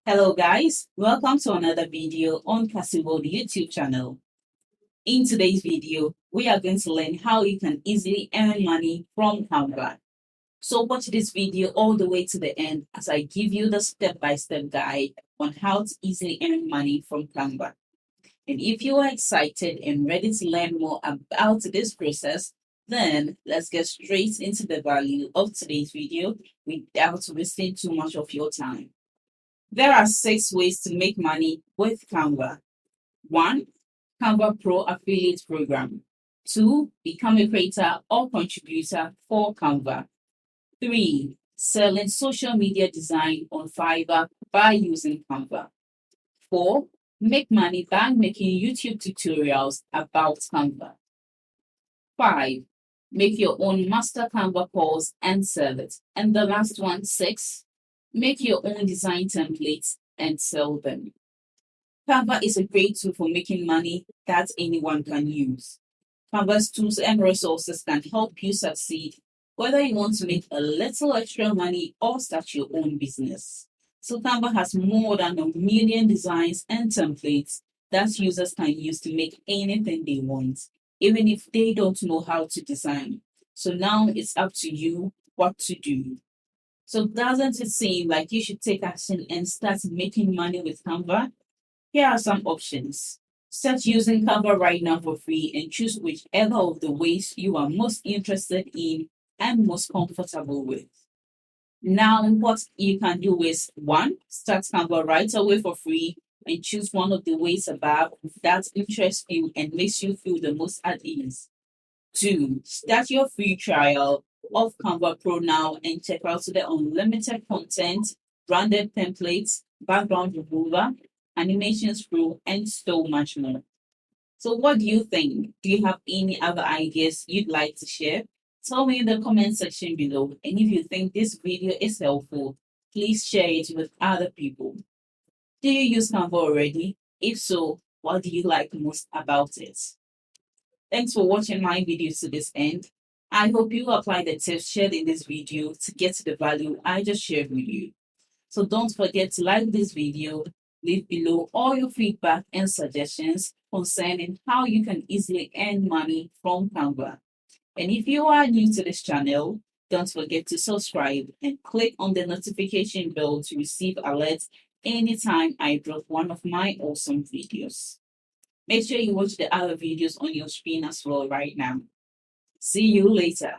Hello guys, welcome to another video on Cassy World YouTube channel. In today's video, we are going to learn how you can easily earn money from Canva. So watch this video all the way to the end as I give you the step-by-step guide on how to easily earn money from Canva. And if you are excited and ready to learn more about this process, then let's get straight into the value of today's video without wasting too much of your time. There are 6 ways to make money with Canva. 1. Canva Pro Affiliate Program. 2. Become a creator or contributor for Canva. 3. Selling social media design on Fiverr by using Canva. 4. Make money by making YouTube tutorials about Canva. 5. Make your own master Canva course and sell it. And the last one, 6. Make your own design templates and sell them. Canva is a great tool for making money that anyone can use. Canva's tools and resources can help you succeed, whether you want to make a little extra money or start your own business. So Canva has more than 1 million designs and templates that users can use to make anything they want, even if they don't know how to design. So now it's up to you what to do. So doesn't it seem like you should take action and start making money with Canva? Here are some options. Start using Canva right now for free and choose whichever of the ways you are most interested in and most comfortable with. Now, what you can do is 1. Start Canva right away for free and choose one of the ways above that interests you and makes you feel the most at ease. 2. Start your free trial of Canva Pro now and check out the unlimited content, branded templates, background remover, animations pro, and so much more. So what do you think? Do you have any other ideas you'd like to share? Tell me in the comment section below. And if you think this video is helpful, please share it with other people. Do you use Canva already? If so, what do you like most about it? Thanks for watching my video to this end. I hope you apply the tips shared in this video to get to the value I just shared with you. So don't forget to like this video, leave below all your feedback and suggestions concerning how you can easily earn money from Canva. And if you are new to this channel, don't forget to subscribe and click on the notification bell to receive alerts anytime I drop one of my awesome videos. Make sure you watch the other videos on your screen as well right now. See you later.